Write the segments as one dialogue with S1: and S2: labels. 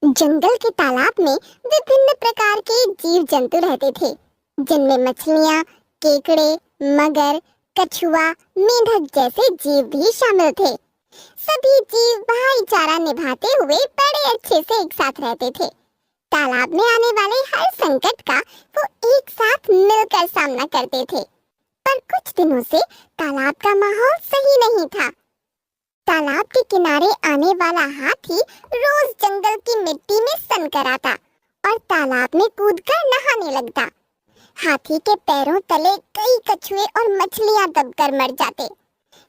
S1: जंगल के तालाब में विभिन्न प्रकार के जीव जंतु रहते थे, जिनमें मछलियाँ, केकड़े, मगर, कछुआ, मेंढक जैसे जीव भी शामिल थे। सभी जीव भाईचारा निभाते हुए बड़े अच्छे से एक साथ रहते थे। तालाब में आने वाले हर संकट का वो एक साथ मिलकर सामना करते थे। पर कुछ दिनों से तालाब का माहौल सही नहीं था। तालाब के किनारे आने वाला हाथी रोज जंगल की मिट्टी में सनकर आता और तालाब में कूदकर नहाने लगता। हाथी के पैरों तले कई कछुए और मछलियां दबकर मर जाते।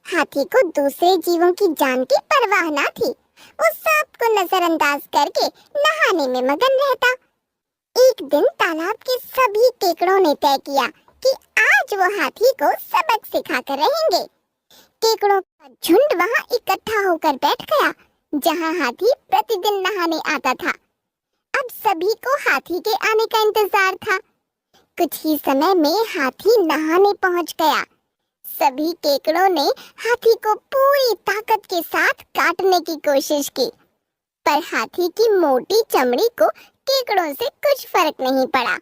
S1: हाथी को दूसरे जीवों की जान की परवाह न थी। वो सबको नजरअंदाज करके नहाने में मगन रहता। एक दिन तालाब के सभी केकड़ों ने तय किया कि आज वो हाथी को सबक सिखाकर रहेंगे। केकड़ों का झुंड वहां इकट्ठा होकर बैठ गया, जहां हाथी प्रतिदिन नहाने आता था। अब सभी को हाथी के आने का इंतजार था। कुछ ही समय में हाथी नहाने पहुंच गया। सभी केकड़ों ने हाथी को पूरी ताकत के साथ काटने की कोशिश की, पर हाथी की मोटी चमड़ी को केकड़ों से कुछ फर्क नहीं पड़ा।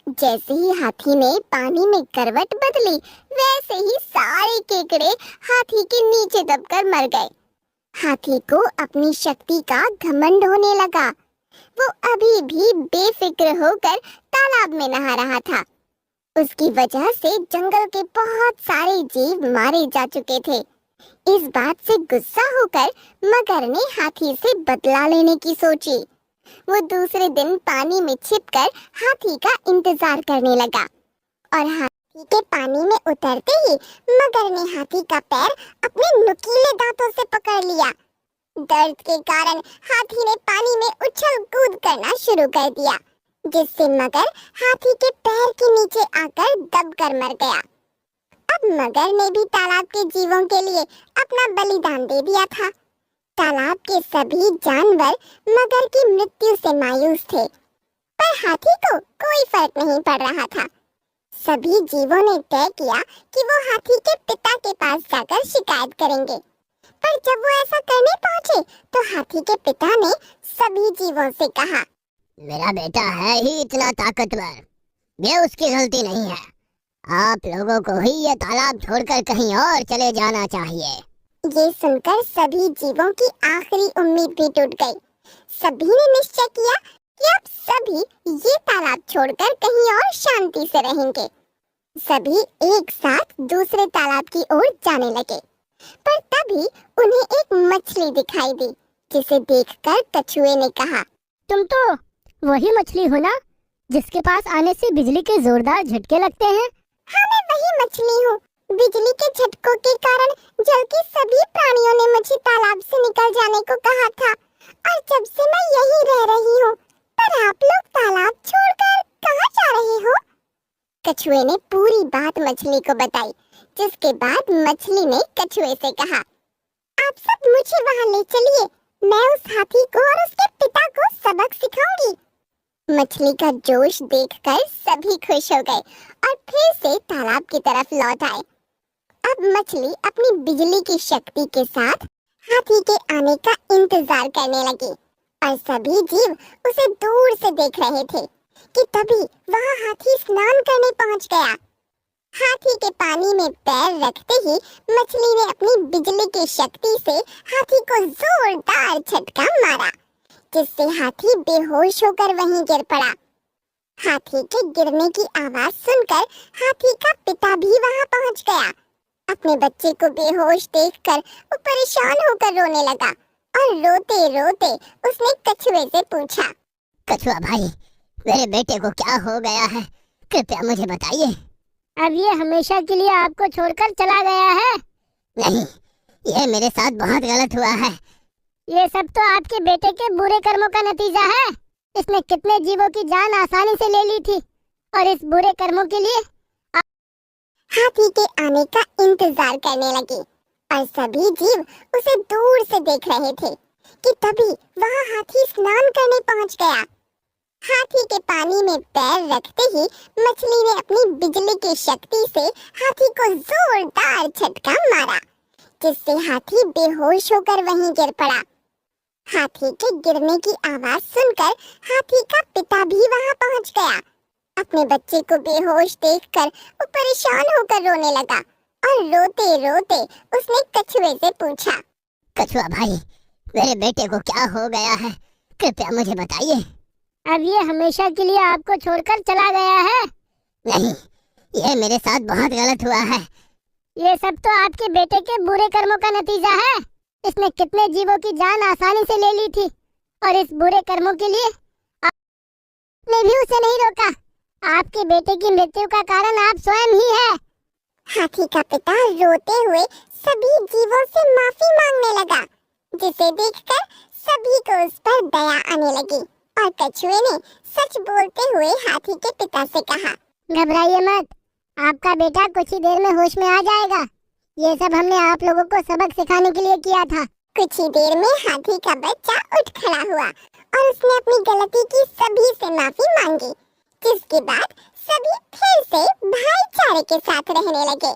S1: जैसे ही हाथी ने पानी में करवट बदली, वैसे ही सारे केकड़े हाथी के नीचे दबकर मर गए। हाथी को अपनी शक्ति का घमंड होने लगा। वो अभी भी बेफिक्र होकर तालाब में नहा रहा था। उसकी वजह से जंगल के बहुत सारे जीव मारे जा चुके थे। इस बात से गुस्सा होकर मगर ने हाथी से बदला लेने की सोची। वो दूसरे दिन पानी में छिपकर हाथी का इंतजार करने लगा और हाथी के पानी में उतरते ही मगर ने हाथी का पैर अपने नुकीले दांतों से पकड़ लिया। दर्द के कारण हाथी ने पानी में उछल कूद करना शुरू कर दिया, जिससे मगर हाथी के पैर के नीचे आकर दबकर मर गया। अब मगर ने भी तालाब के जीवों के लिए अपना बलिदान दे दिया था। तालाब के सभी जानवर मगर की मृत्यु से मायूस थे, पर हाथी को कोई फर्क नहीं पड़ रहा था। सभी जीवों ने तय किया कि वो हाथी के पिता के पास जाकर शिकायत करेंगे। पर जब वो ऐसा करने पहुंचे, तो हाथी के पिता ने सभी जीवों से कहा,
S2: मेरा बेटा है ही इतना ताकतवर, ये उसकी गलती नहीं है। आप लोगों को ही ये तालाब छोड़कर कहीं और चले जाना चाहिए।
S1: ये सुनकर सभी जीवों की आखिरी उम्मीद भी टूट गई। सभी ने निश्चय किया कि अब सभी ये तालाब छोड़कर कहीं और शांति से रहेंगे। सभी एक साथ दूसरे तालाब की ओर जाने लगे, पर तभी उन्हें एक मछली दिखाई दी, जिसे देखकर कछुए ने कहा,
S3: तुम तो वही मछली हो ना, जिसके पास आने से बिजली के जोरदार झटके लगते हैं?
S1: हाँ, मैं वही मछली हूँ। बिजली के झटकों के कारण जल के सभी प्राणियों ने मुझे तालाब से निकल जाने को कहा था, और जब से मैं यहीं रह रही हूँ। पर आप लोग तालाब छोड़कर कहाँ जा रहे हो? कछुए ने पूरी बात मछली को बताई, जिसके बाद मछली ने कछुए से कहा, आप सब मुझे वहाँ ले चलिए, मैं उस हाथी को और उसके पिता को सबक सिखाऊंगी। मछली का जोश देखकर सभी खुश हो गए और फिर से तालाब की तरफ लौट आए। अब मछली अपनी बिजली की शक्ति के साथ हाथी के आने का इंतजार करने लगी, और सभी जीव उसे दूर से देख रहे थे कि तभी वहाँ हाथी स्नान करने पहुँच गया। हाथी के पानी में पैर रखते ही मछली ने अपनी बिजली की शक्ति से हाथी को जोरदार झटका मारा, जिससे हाथी बेहोश होकर वहीं गिर पड़ा। हाथी के गिरने की आवाज सुनकर हाथी का पिता भी वहां पहुंच गया। अपने बच्चे को बेहोश देखकर वो परेशान होकर रोने लगा, और रोते रोते उसने कछुए से पूछा,
S2: कछुआ भाई, मेरे बेटे को क्या हो गया है? कृपया मुझे बताइए।
S3: अब ये हमेशा के लिए आपको छोड़कर चला गया है?
S2: नहीं, ये मेरे साथ बहुत गलत हुआ है।
S3: ये सब तो आपके बेटे के बुरे कर्मों का नतीजा है। इसने कितने जीवों की जान आसानी से ले ली थी, और इस बुरे कर्मों के लिए
S1: हाथी के आने का इंतजार करने लगे, और सभी जीव उसे दूर से देख रहे थे कि तभी वहाँ हाथी स्नान करने पहुँच गया। हाथी के पानी में पैर रखते ही मछली ने अपनी बिजली की शक्ति से हाथी को जोरदार झटका मारा, जिससे हाथी बेहोश होकर वहीं गिर पड़ा। हाथी के गिरने की आवाज सुनकर हाथी का पिता भी वहां पहुंच गया। अपने बच्चे को बेहोश देखकर वो परेशान होकर रोने लगा और रोते रोते उसने कछुए से पूछा,
S2: कछुआ भाई, मेरे बेटे को क्या हो गया है? कृपया मुझे बताइए।
S3: अब ये हमेशा के लिए आपको छोड़कर चला गया है।
S2: नहीं, ये मेरे साथ बहुत गलत हुआ है।
S3: ये सब तो आपके बेटे के बुरे कर्मों का नतीजा है। इसने कितने जीवों की जान आसानी से ले ली थी और इस बुरे कर्मों के लिए आपने भी उसे नहीं रोका। आपके बेटे की मृत्यु का कारण आप स्वयं ही है।
S1: हाथी का पिता रोते हुए सभी जीवों से माफी मांगने लगा, जिसे देखकर सभी को उस पर दया आने लगी और कछुए ने सच बोलते हुए हाथी के पिता से कहा,
S3: घबराइए मत, आपका बेटा कुछ ही देर में होश में आ जाएगा। ये सब हमने आप लोगों को सबक सिखाने के लिए किया था।
S1: कुछ ही देर में हाथी का बच्चा उठ खड़ा हुआ और उसने अपनी गलती की सभी से माफी मांगी, जिसके बाद सभी फिर से भाईचारे के साथ रहने लगे।